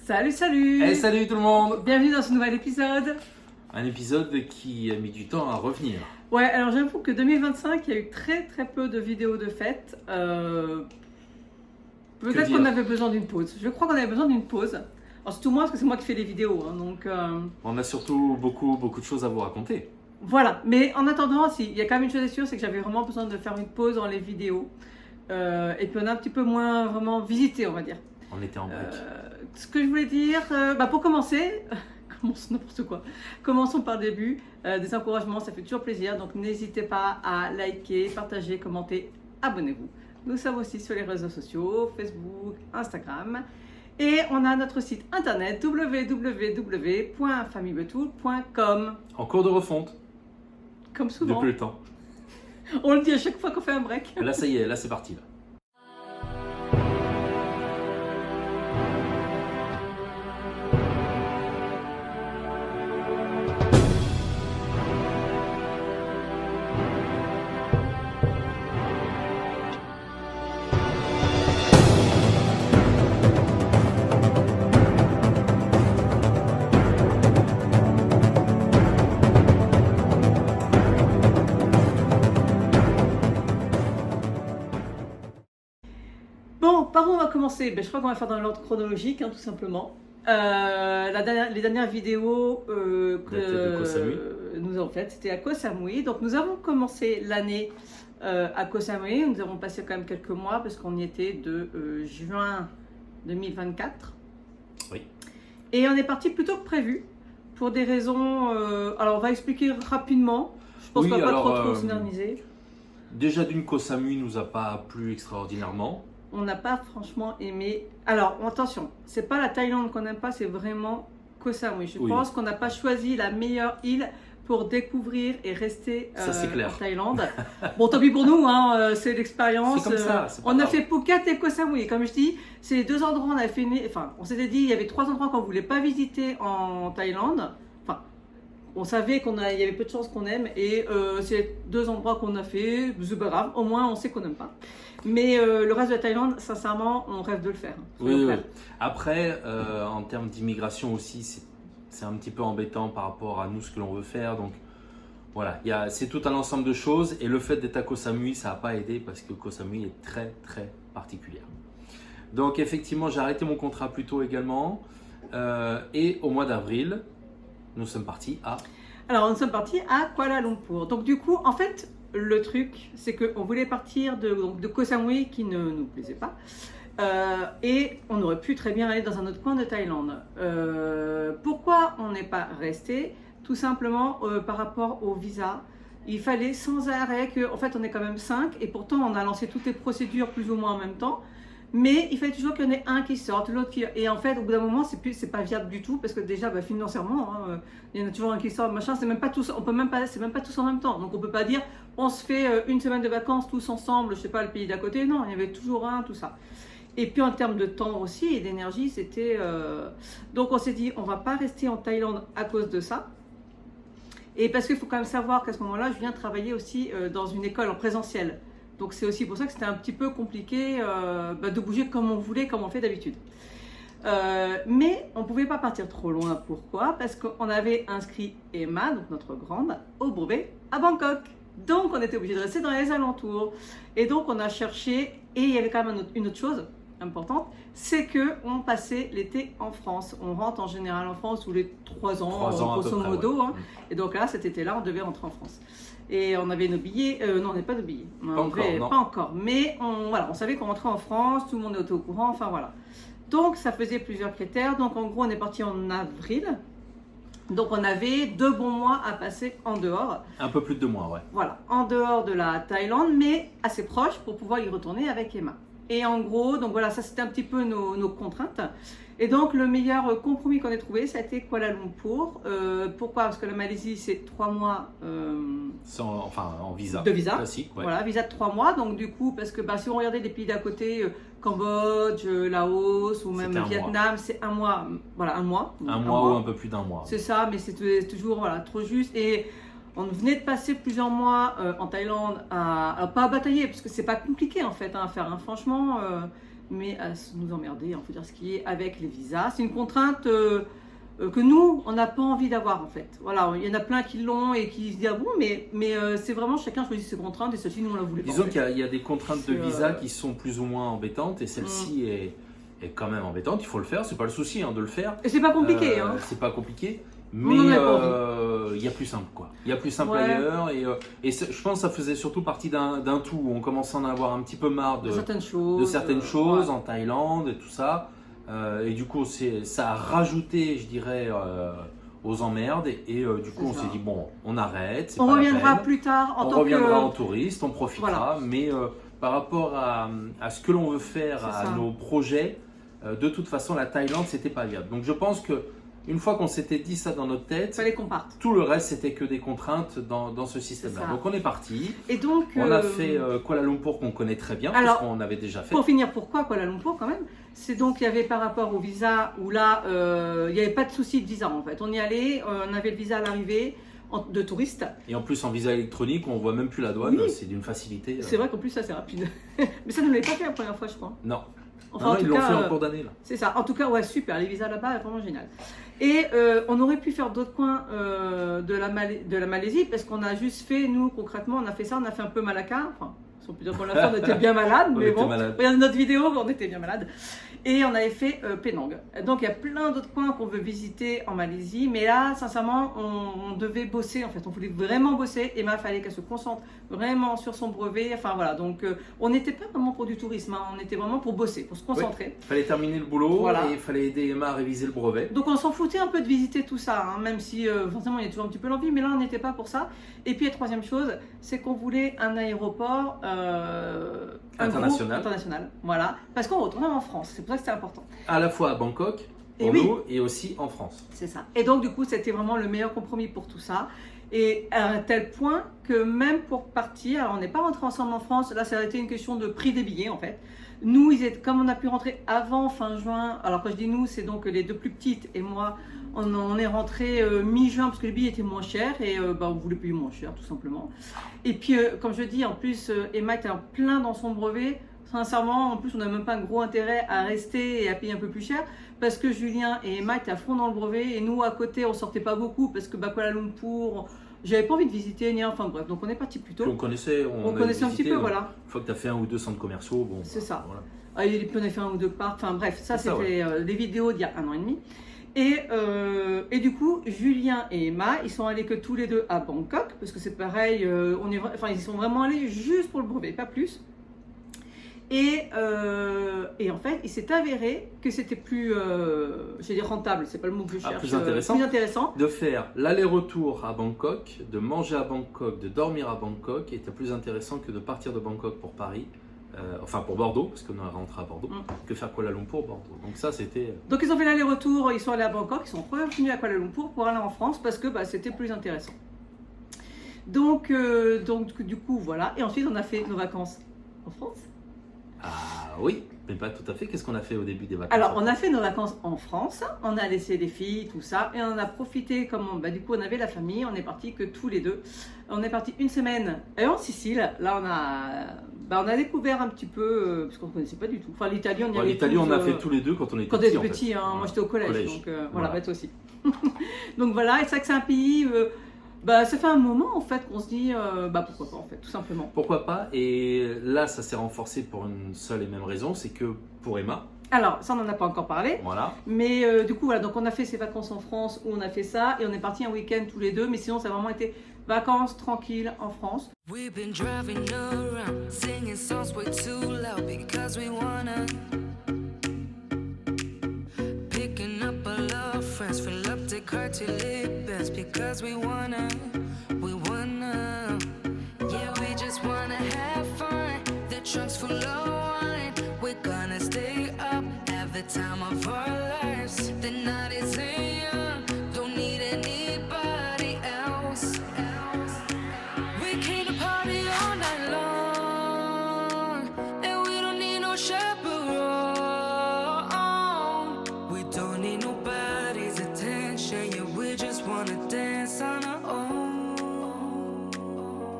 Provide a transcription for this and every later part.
Salut, salut! Hey, salut tout le monde! Bienvenue dans ce nouvel épisode. Un épisode qui a mis du temps à revenir. Ouais, alors j'avoue que 2025, il y a eu très peu de vidéos de fête. Peut-être qu'on avait besoin d'une pause. Je crois qu'on avait besoin d'une pause. Alors surtout moi, parce que c'est moi qui fais les vidéos. Donc, On a surtout beaucoup de choses à vous raconter. voilà, mais en attendant, il y a quand même une chose sûre, c'est que j'avais vraiment besoin de faire une pause dans les vidéos. Et puis on a un petit peu moins vraiment visité, on va dire. On était en break. Ce que je voulais dire, pour commencer, commençons n'importe quoi. Commençons par le début. Des encouragements, ça fait toujours plaisir. Donc n'hésitez pas à liker, partager, commenter, abonnez-vous. Nous sommes aussi sur les réseaux sociaux, Facebook, Instagram. Et on a notre site internet www.famillebetool.com. En cours de refonte. Comme souvent. Depuis le temps. On le dit à chaque fois qu'on fait un break. Là, ça y est, là, c'est parti. Là. Bon, par où on va commencer? Je crois qu'on va faire dans l'ordre chronologique, tout simplement. Les dernières vidéos que nous avons faites, c'était à Koh Samui. Donc nous avons commencé l'année à Koh Samui. Nous avons passé quand même quelques mois parce qu'on y était de juin 2024. Oui. Et on est parti plutôt que prévu pour des raisons. Alors on va expliquer rapidement. Je pense qu'on va pas trop s'éterniser. Déjà d'une Koh Samui nous a pas plu extraordinairement. On n'a pas franchement aimé. Alors attention, c'est pas la Thaïlande qu'on n'aime pas, c'est vraiment Koh Samui. Je pense qu'on n'a pas choisi la meilleure île pour découvrir et rester en Thaïlande. Bon, tant pis pour nous, c'est l'expérience. C'est comme ça. On a fait Phuket et Koh Samui. Et comme je dis, c'est les deux endroits on a fait. Enfin, on s'était dit il y avait trois endroits qu'on voulait pas visiter en Thaïlande. Enfin, on savait il y avait peu de chances qu'on aime et c'est les deux endroits qu'on a fait. C'est pas grave, au moins on sait qu'on n'aime pas. Mais le reste de la Thaïlande, sincèrement, on rêve de le faire. Oui. Après, en termes d'immigration aussi, c'est un petit peu embêtant par rapport à nous, ce que l'on veut faire. Donc voilà, c'est tout un ensemble de choses. Et le fait d'être à Koh Samui, ça n'a pas aidé parce que Koh Samui est très particulière. Donc effectivement, j'ai arrêté mon contrat plus tôt également. Et au mois d'avril, nous sommes partis à... Alors, nous sommes partis à Kuala Lumpur. Donc du coup, en fait... Le truc, c'est qu'on voulait partir de Koh Samui qui ne nous plaisait pas. Et on aurait pu très bien aller dans un autre coin de Thaïlande. Pourquoi on n'est pas resté? Tout simplement par rapport au visa. Il fallait sans arrêt en fait on est quand même 5 et pourtant on a lancé toutes les procédures plus ou moins en même temps. Mais il fallait toujours qu'il y en ait un qui sorte, l'autre qui... Et en fait, au bout d'un moment, c'est pas viable du tout parce que déjà, financièrement, il y en a toujours un qui sort, machin. C'est même pas tous, c'est même pas tous en même temps. Donc on peut pas dire, on se fait une semaine de vacances tous ensemble, je sais pas, le pays d'à côté. Non, il y avait toujours un, tout ça. Et puis en termes de temps aussi et d'énergie, c'était... Donc on s'est dit, on va pas rester en Thaïlande à cause de ça. Et parce qu'il faut quand même savoir qu'à ce moment-là, je viens travailler aussi dans une école en présentiel. Donc c'est aussi pour ça que c'était un petit peu compliqué de bouger comme on voulait, comme on fait d'habitude. Mais on ne pouvait pas partir trop loin. Pourquoi? Parce qu'on avait inscrit Emma, donc notre grande, au brevet à Bangkok. Donc on était obligé de rester dans les alentours. Et donc on a cherché, et il y avait quand même une autre chose importante, c'est qu'on passait l'été en France. On rentre en général en France tous les 3 ans, grosso modo. Ouais. Et donc là, cet été-là, on devait rentrer en France. Et on avait nos billets, non, on n'avait pas de billets. Pas encore. Mais on savait qu'on rentrait en France, tout le monde était au courant, enfin voilà. Donc ça faisait plusieurs critères. Donc en gros, on est parti en avril. Donc on avait 2 bons mois à passer en dehors. Un peu plus de 2 mois, ouais. Voilà, en dehors de la Thaïlande, mais assez proche pour pouvoir y retourner avec Emma. Et en gros, donc voilà, ça c'était un petit peu nos contraintes. Et donc le meilleur compromis qu'on ait trouvé, ça a été Kuala Lumpur. Pourquoi? Parce que la Malaisie, c'est 3 mois en visa. De visa. Classique, ouais. Voilà, visa de 3 mois. Donc du coup, parce que si on regardait les pays d'à côté, Cambodge, Laos ou même Vietnam, c'est 1 mois. Voilà, 1 mois. Un mois ou un peu plus d'1 mois. C'est ça, mais c'est toujours trop juste. Et on venait de passer plusieurs mois en Thaïlande à pas batailler, parce que c'est pas compliqué en fait à faire. Franchement, mais à nous emmerder, il faut dire ce qui est, avec les visas. C'est une contrainte que nous, on n'a pas envie d'avoir en fait. Voilà, il y en a plein qui l'ont et qui se disent ah bon, mais c'est vraiment chacun choisit ses contraintes et celle-ci, nous on la voulait pas. Disons qu'il y a des contraintes de visa qui sont plus ou moins embêtantes et celle-ci est quand même embêtante. Il faut le faire, c'est pas le souci de le faire. Et c'est pas compliqué. C'est pas compliqué. Mais il y a plus simple quoi. Il y a plus simple ailleurs et je pense que ça faisait surtout partie d'un tout où on commençait à en avoir un petit peu marre de certaines choses en Thaïlande et tout ça. Et du coup ça a rajouté, je dirais, aux emmerdes et du coup on s'est dit bon, on arrête. On reviendra plus tard on reviendra en touriste, on profitera. Mais par rapport à ce que l'on veut faire, nos projets, de toute façon la Thaïlande c'était pas viable. Donc je pense que une fois qu'on s'était dit ça dans notre tête, fallait qu'on parte. Tout le reste c'était que des contraintes dans ce système-là. Donc on est parti. Et donc on a fait Kuala Lumpur qu'on connaît très bien parce qu'on avait déjà fait. Pour finir, pourquoi Kuala Lumpur quand même? C'est donc il y avait par rapport au visa où là il n'y avait pas de souci de visa en fait. On y allait, on avait le visa à l'arrivée de touriste. Et en plus en visa électronique, on voit même plus la douane, c'est d'une facilité. C'est vrai qu'en plus ça c'est rapide. Mais ça ne l'avait pas fait la première fois je crois. Non. Enfin, ils l'ont fait en cours d'année là. C'est ça. En tout cas, ouais, super. Les visas là-bas, vraiment génial. Et on aurait pu faire d'autres coins de la Malaisie parce qu'on a juste fait, nous concrètement, on a fait ça, on a fait un peu Malacca. Enfin, si on peut dire qu'on l'a fait, on était bien malade, mais bon. Regardez notre vidéo, on était bien malade. Et on avait fait Penang. Donc il y a plein d'autres coins qu'on veut visiter en Malaisie, mais là, sincèrement, on devait bosser en fait. On voulait vraiment bosser. Emma, il fallait qu'elle se concentre vraiment sur son brevet. Enfin voilà, donc on n'était pas vraiment pour du tourisme, on était vraiment pour bosser, pour se concentrer. Il fallait terminer le boulot et il fallait aider Emma à réviser le brevet. Donc on s'en foutait un peu de visiter tout ça, même si forcément il y a toujours un petit peu l'envie, mais là on n'était pas pour ça. Et puis la troisième chose, c'est qu'on voulait un aéroport international, voilà, parce qu'on retournait en France. C'est pour ça que c'était important. À la fois à Bangkok pour nous et aussi en France. C'est ça. Et donc du coup c'était vraiment le meilleur compromis pour tout ça. Et à un tel point que même pour partir, alors on n'est pas rentré ensemble en France, là ça a été une question de prix des billets en fait. Nous, comme on a pu rentrer avant fin juin, alors quand je dis nous, c'est donc les deux plus petites et moi, on est rentré mi-juin parce que les billets étaient moins chers et on voulait payer moins cher tout simplement. Et puis comme je dis, en plus Emma était en plein dans son brevet. Sincèrement, en plus on n'a même pas un gros intérêt à rester et à payer un peu plus cher parce que Julien et Emma étaient à fond dans le brevet et nous à côté on sortait pas beaucoup parce que Kuala Lumpur, j'avais pas envie de visiter ni enfin bref, donc on est parti plus tôt. On connaissait un petit peu, voilà. Une fois que tu as fait un ou deux centres commerciaux, bon. C'est ça. Voilà. Et puis on a fait un ou deux parcs, enfin bref, ça c'était des vidéos d'il y a 1 an et demi. Et du coup, Julien et Emma, ils sont allés que tous les deux à Bangkok parce que c'est pareil, ils sont vraiment allés juste pour le brevet, pas plus. Et en fait, il s'est avéré que c'était plus, je vais dire rentable, c'est pas le mot que je cherche, plus intéressant de faire l'aller-retour à Bangkok, de manger à Bangkok, de dormir à Bangkok, était plus intéressant que de partir de Bangkok pour Paris, pour Bordeaux, parce qu'on est rentré à Bordeaux, que faire Kuala Lumpur Bordeaux. Donc ça, c'était. Donc ils ont fait l'aller-retour, ils sont allés à Bangkok, ils sont revenus à Kuala Lumpur pour aller en France parce que c'était plus intéressant. Donc du coup, voilà. Et ensuite, on a fait nos vacances en France. Ah oui, mais pas tout à fait. Qu'est-ce qu'on a fait au début des vacances? Alors, on a fait nos vacances en France, on a laissé les filles, tout ça, et on a profité, du coup, on avait la famille, on est partis que tous les deux. On est partis une semaine en Sicile. Là, on a découvert un petit peu, parce qu'on ne connaissait pas du tout. Enfin, l'Italie, on y avait l'Italie, on a fait tous les deux quand on était petits. Quand on était petits, moi j'étais au collège. Donc voilà, toi aussi. Donc voilà, et c'est vrai que c'est un pays. Ça fait un moment en fait qu'on se dit pourquoi pas en fait, tout simplement. Pourquoi pas? Et là ça s'est renforcé pour une seule et même raison, c'est que pour Emma. Alors ça on n'en a pas encore parlé. Voilà. Mais du coup voilà, donc on a fait ces vacances en France où on a fait ça et on est parti un week-end tous les deux, mais sinon ça a vraiment été vacances tranquilles en France. We've been driving around, singing songs way too loud because we wanna. Picking up our love friends, fill up the car till it bends because we wanna. Yeah, we just wanna have fun. The trunk's full of wine. We're gonna stay up, have the time of our lives. The night is young, don't need anybody else. We came to party all night long, and we don't need no chaperone. We don't need nobody's attention, yeah, we just wanna dance on our own.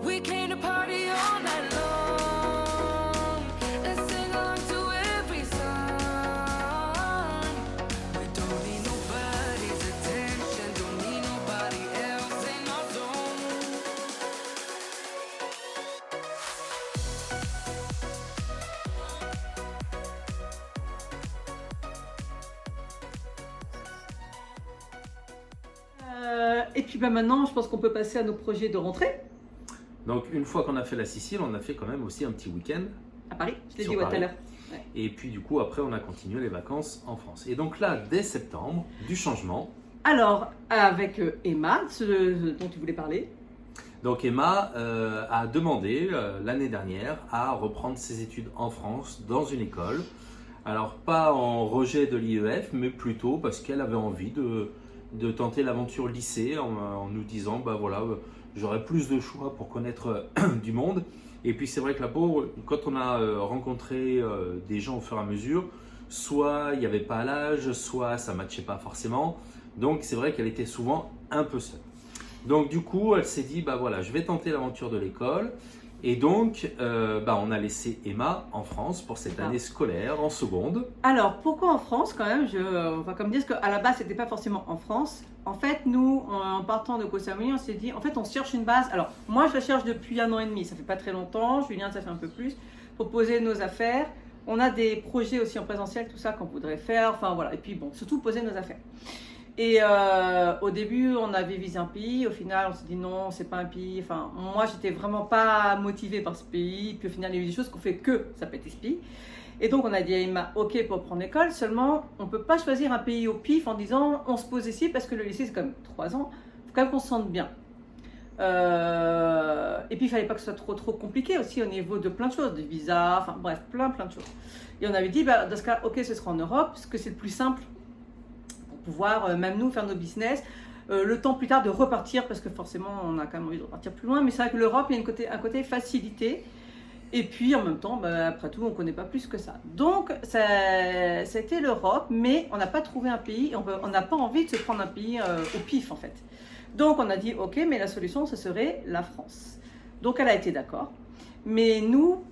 We came to party all night long and sing on to every song. Et puis maintenant, je pense qu'on peut passer à nos projets de rentrée Donc une fois qu'on a fait la Sicile, on a fait quand même aussi un petit week-end. à Paris. Je l'ai Sur dit tout à Paris. l'heure. Et puis du coup, après, on a continué les vacances en France. Et donc là, dès septembre, du changement. Alors, avec Emma, ce dont tu voulais parler. Donc Emma a demandé l'année dernière à reprendre ses études en France dans une école. Alors pas en rejet de l'IEF, mais plutôt parce qu'elle avait envie de tenter l'aventure lycée en nous disant, bah voilà, j'aurai plus de choix pour connaître du monde. Et puis c'est vrai que la pauvre, quand on a rencontré des gens au fur et à mesure, soit il n'y avait pas l'âge, soit ça ne matchait pas forcément. Donc c'est vrai qu'elle était souvent un peu seule. Donc du coup, elle s'est dit, bah voilà, je vais tenter l'aventure de l'école. Et donc, on a laissé Emma en France pour cette année scolaire en seconde. Alors, pourquoi en France quand même? On va comme dire qu'à la base, c'était pas forcément en France. En fait, nous, en partant de Koh Samui, on s'est dit, en fait, on cherche une base. Alors, moi, je la cherche depuis 1 an et demi. Ça fait pas très longtemps. Julien, ça fait un peu plus. Pour poser nos affaires. On a des projets aussi en présentiel, tout ça qu'on voudrait faire. Enfin, voilà. Et puis, bon, surtout poser nos affaires. Et au début, on avait visé un pays. Au final, on s'est dit non, c'est pas un pays. Enfin, moi, j'étais vraiment pas motivée par ce pays. Puis au final, il y a eu des choses qu'on fait que ça peut être ce pays. Et donc, on a dit à Emma, ok pour prendre l'école. Seulement, on peut pas choisir un pays au pif en disant on se pose ici parce que le lycée, c'est quand même 3 ans. Il faut quand même qu'on se sente bien. Et puis, il fallait pas que ce soit trop compliqué aussi au niveau de plein de choses, de visa, enfin bref, plein de choses. Et on avait dit, dans ce cas, ok, ce sera en Europe parce que c'est le plus simple. Pouvoir même nous faire nos business, le temps plus tard de repartir parce que forcément on a quand même envie de repartir plus loin, mais c'est vrai que l'Europe il y a un côté facilité et puis en même temps après tout on connaît pas plus que ça, donc c'était l'Europe, mais on n'a pas trouvé un pays, on n'a pas envie de se prendre un pays au pif en fait, donc on a dit ok, mais la solution ce serait la France. Donc elle a été d'accord, mais nous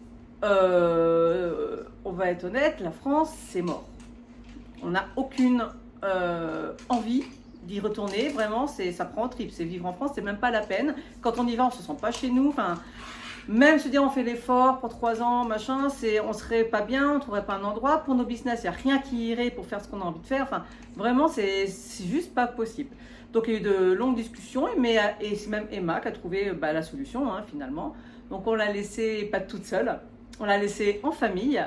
on va être honnête, la France c'est mort, on n'a aucune envie d'y retourner, vraiment, ça prend au trip, c'est vivre en France, c'est même pas la peine. Quand on y va, on se sent pas chez nous. Enfin, même se dire on fait l'effort pour 3 ans, machin, on serait pas bien, on trouverait pas un endroit pour nos business. Il y a rien qui irait pour faire ce qu'on a envie de faire. Enfin, vraiment, c'est juste pas possible. Donc il y a eu de longues discussions, et c'est même Emma qui a trouvé la solution finalement. Donc on l'a laissée pas toute seule, on l'a laissée en famille.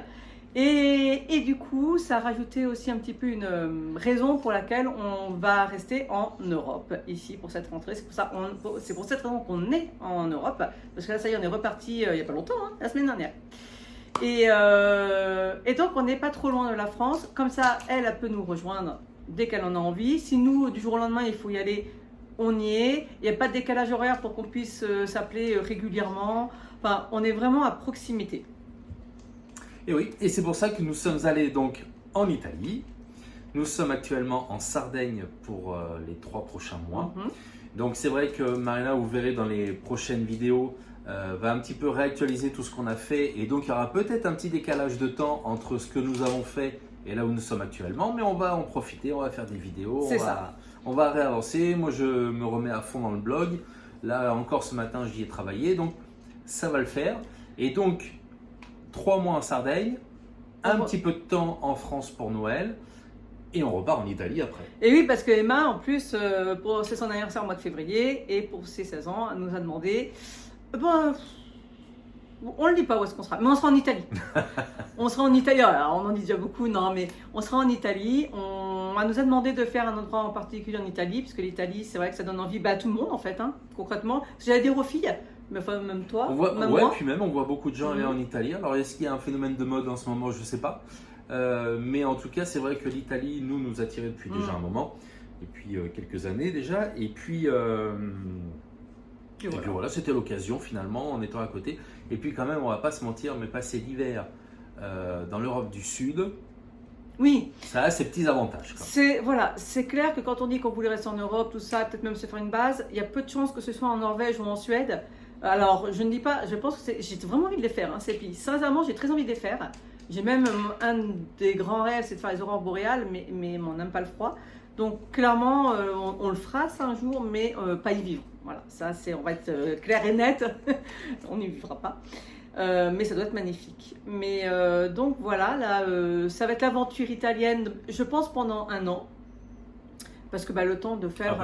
Et du coup, ça a rajouté aussi un petit peu une raison pour laquelle on va rester en Europe ici pour cette rentrée. C'est pour cette raison qu'on est en Europe, parce que là, ça y est, on est reparti il n'y a pas longtemps, la semaine dernière. Et donc, on n'est pas trop loin de la France. Comme ça, elle peut nous rejoindre dès qu'elle en a envie. Si nous, du jour au lendemain, il faut y aller, on y est. Il n'y a pas de décalage horaire pour qu'on puisse s'appeler régulièrement. Enfin, on est vraiment à proximité. Et oui, et c'est pour ça que nous sommes allés donc en Italie. Nous sommes actuellement en Sardaigne pour les 3 prochains mois. Donc c'est vrai que Marina, vous verrez dans les prochaines vidéos, va un petit peu réactualiser tout ce qu'on a fait. Et donc il y aura peut-être un petit décalage de temps entre ce que nous avons fait et là où nous sommes actuellement. Mais on va en profiter, on va faire des vidéos, on va réavancer. Moi je me remets à fond dans le blog. Là encore ce matin j'y ai travaillé, donc ça va le faire. Et donc 3 mois en Sardaigne, un petit peu de temps en France pour Noël, et on repart en Italie après. Et oui, parce que Emma, en plus, c'est son anniversaire au mois de février, et pour ses 16 ans, elle nous a demandé, on ne le dit pas où est-ce qu'on sera, mais on sera en Italie. On sera en Italie, alors on en dit déjà beaucoup, non, mais on sera en Italie. Elle nous a demandé de faire un endroit en particulier en Italie, parce que l'Italie, c'est vrai que ça donne envie à tout le monde, en fait, concrètement. J'allais dire aux filles, mais enfin, même toi, même moi. Puis même on voit beaucoup de gens aller en Italie. Alors est-ce qu'il y a un phénomène de mode en ce moment? Je ne sais pas. Mais en tout cas, c'est vrai que l'Italie nous attirait depuis déjà un moment, depuis quelques années déjà. Et puis voilà, c'était l'occasion finalement en étant à côté. Et puis quand même, on va pas se mentir, mais passer l'hiver dans l'Europe du Sud, oui, ça a ses petits avantages. C'est clair que quand on dit qu'on voulait rester en Europe, tout ça, peut-être même se faire une base, il y a peu de chances que ce soit en Norvège ou en Suède. Alors, je ne dis pas, je pense que j'ai vraiment envie de les faire, ces pays. Sincèrement, j'ai très envie de les faire. J'ai même un des grands rêves, c'est de faire les aurores boréales, mais on n'aime pas le froid. Donc, clairement, on le fera ça un jour, mais pas y vivre. Voilà, ça, on va être clair et net. On n'y vivra pas. Mais ça doit être magnifique. Mais donc voilà, là, ça va être l'aventure italienne, je pense, pendant 1 an. Parce que le temps de faire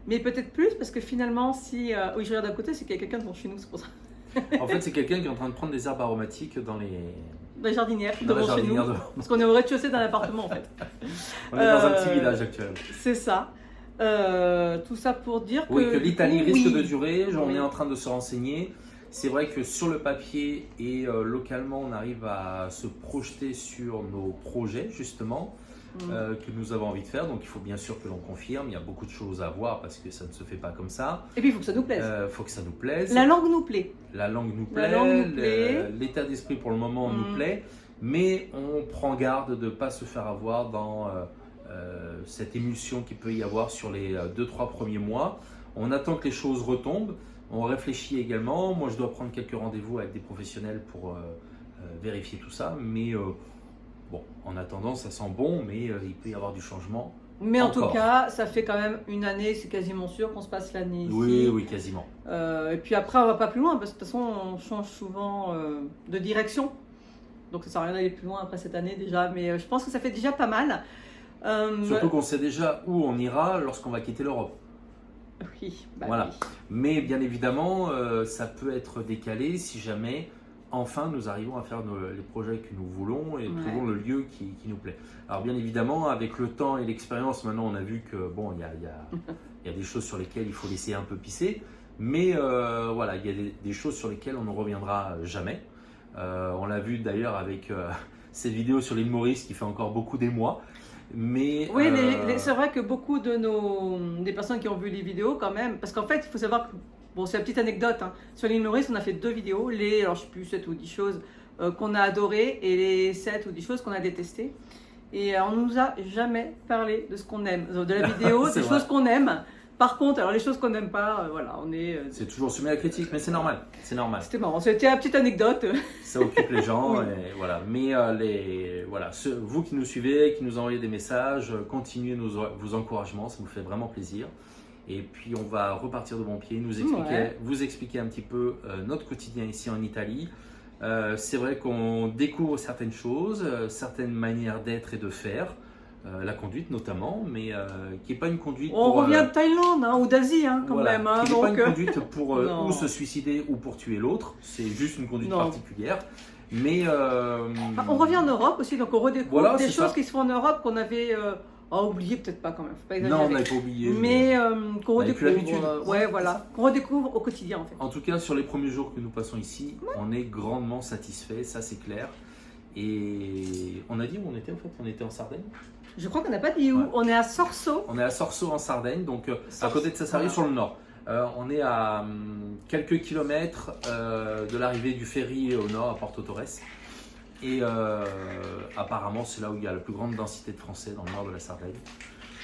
Mais peut-être plus, parce que finalement, si. Oui, je regarde à côté, c'est qu'il y a quelqu'un devant chez nous, c'est pour ça. En fait, c'est quelqu'un qui est en train de prendre des herbes aromatiques dans La jardinière, dans la devant chez nous. jardinière devant. Parce qu'on est au rez-de-chaussée d'un appartement, en fait. On est dans un petit village actuellement. C'est ça. Tout ça pour dire Oui, que l'Italie risque de durer, on Oui. est en train de se renseigner. C'est vrai que sur le papier et localement, on arrive à se projeter sur nos projets, justement, que nous avons envie de faire. Donc, il faut bien sûr que l'on confirme. Il y a beaucoup de choses à voir parce que ça ne se fait pas comme ça. Et puis, il faut que ça nous plaise. Il faut que ça nous plaise. La langue nous plaît. La langue nous La plaît, langue nous plaît. l'état d'esprit pour le moment nous plaît, mais on prend garde de ne pas se faire avoir dans cette émulsion qu'il peut y avoir sur les 2-3 premiers mois. On attend que les choses retombent, on réfléchit également. Moi, je dois prendre quelques rendez-vous avec des professionnels pour vérifier tout ça, mais bon, en attendant, ça sent bon, mais il peut y avoir du changement. Mais en tout Encore. cas, ça fait quand même une année, c'est quasiment sûr qu'on se passe l'année ici. Oui, oui, quasiment. Et puis après, on va pas plus loin, parce que de toute façon, on change souvent de direction. Donc ça sert à rien d'aller plus loin après cette année déjà, mais je pense que ça fait déjà pas mal. Surtout qu'on sait déjà où on ira lorsqu'on va quitter l'Europe. Oui, bah Voilà. oui. Mais bien évidemment, ça peut être décalé si jamais, enfin, nous arrivons à faire les projets que nous voulons et Ouais. trouvons le lieu qui nous plaît. Alors bien évidemment, avec le temps et l'expérience, maintenant on a vu que bon, il y a des choses sur lesquelles il faut laisser un peu pisser, mais voilà, il y a des choses sur lesquelles on ne reviendra jamais. On l'a vu d'ailleurs avec cette vidéo sur l'île Maurice qui fait encore beaucoup d'émoi. Mais Oui, c'est vrai que beaucoup des personnes qui ont vu les vidéos quand même, parce qu'en fait, il faut savoir que, bon, c'est une petite anecdote, hein. Sur l'île Maurice, on a fait 2 vidéos, alors je sais plus, 7 ou 10 choses qu'on a adorées et les 7 ou 10 choses qu'on a détestées. Et on nous a jamais parlé de ce qu'on aime, de la vidéo, C'est des vrai. choses qu'on aime. Par contre, alors les choses qu'on n'aime pas, voilà, on est... c'est toujours soumis à la critique, mais c'est normal, c'est normal. C'était marrant, c'était une petite anecdote. Ça occupe les gens, Oui. et voilà. Mais voilà, vous qui nous suivez, qui nous envoyez des messages, continuez vos encouragements, ça nous fait vraiment plaisir. Et puis on va repartir de bon pied, vous expliquer un petit peu notre quotidien ici en Italie. C'est vrai qu'on découvre certaines choses, certaines manières d'être et de faire, la conduite notamment, mais qui n'est pas une conduite On pour, revient de Thaïlande hein, ou d'Asie hein, quand voilà, même. Hein, qui n'est pas donc, une conduite pour non. ou se suicider ou pour tuer l'autre, c'est juste une conduite Non. particulière. Mais on revient en Europe aussi, donc on redécouvre Voilà, des c'est choses ça. qui se font en Europe qu'on avait oublié, peut-être pas quand même, faut pas non, exagérer. on n'avait pas oublié. Mais qu'on On avait plus l'habitude. redécouvre, ouais, voilà, qu'on redécouvre au quotidien en fait. En tout cas, sur les premiers jours que nous passons ici, on est grandement satisfait, ça c'est clair. Et on a dit où on était en fait? On était en Sardaigne. Je crois qu'on n'a pas dit où. Ouais. On est à Sorso. On est à Sorso en Sardaigne, donc à Sorso, côté de Sassari voilà. sur le nord. On est à quelques kilomètres de l'arrivée du ferry au nord à Porto Torres. Et apparemment, c'est là où il y a la plus grande densité de Français dans le nord de la Sardaigne.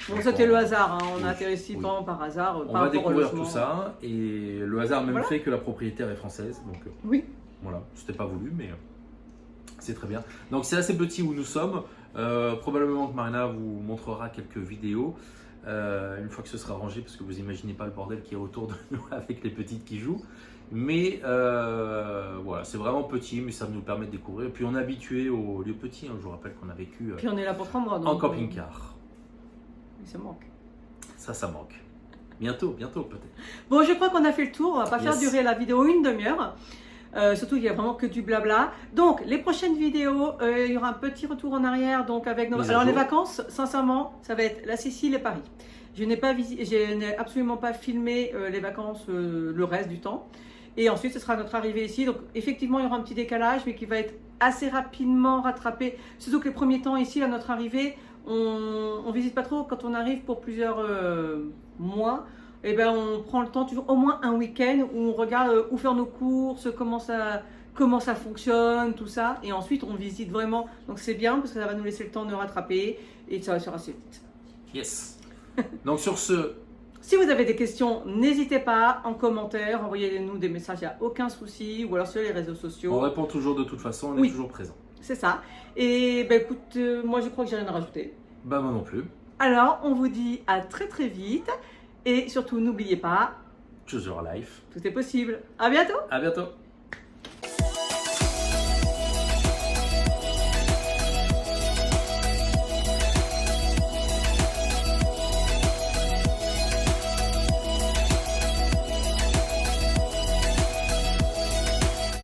Bon, Donc, c'était le hasard, hein. On oui, a atterri ici oui. vraiment par hasard. On par va rapport au découvrir logement. tout ça et le hasard a même Voilà. fait que la propriétaire est française. Donc Oui. voilà, c'était pas voulu, mais c'est très bien. Donc c'est assez petit où nous sommes. Probablement que Marina vous montrera quelques vidéos une fois que ce sera rangé, parce que vous imaginez pas le bordel qui est autour de nous avec les petites qui jouent. Mais voilà, c'est vraiment petit, mais ça nous permet de découvrir. Et puis on est habitué aux lieux petits. Hein. Je vous rappelle qu'on a vécu Puis on est là pour 3 mois. en donc, camping-car. ça manque. Ça manque. Bientôt peut-être. Bon, je crois qu'on a fait le tour. On va pas Yes. faire durer la vidéo une demi-heure. Surtout qu'il y a vraiment que du blabla. Donc, les prochaines vidéos, il y aura un petit retour en arrière. Donc, avec nos... Mise à Alors, les jour. vacances, sincèrement, ça va être la Sicile et Paris. Je n'ai absolument pas filmé les vacances le reste du temps. Et ensuite, ce sera notre arrivée ici. Donc, effectivement, il y aura un petit décalage, mais qui va être assez rapidement rattrapé. Surtout que les premiers temps ici, à notre arrivée, on visite pas trop quand on arrive pour plusieurs mois. Et ben, on prend le temps, toujours au moins un week-end où on regarde où faire nos courses, comment ça fonctionne, tout ça. Et ensuite, on visite vraiment. Donc, c'est bien parce que ça va nous laisser le temps de rattraper et ça va se faire assez vite. Yes. Donc sur ce, Si vous avez des questions, n'hésitez pas en commentaire, envoyez-nous des messages, il n'y a aucun souci, ou alors sur les réseaux sociaux. on répond toujours de toute façon, on Oui. est toujours présent. C'est ça. Et ben écoute, moi je crois que j'ai rien à rajouter. Bah moi non plus. Alors, on vous dit à très très vite. Et surtout, n'oubliez pas, Choose your life. tout est possible. À bientôt! À bientôt.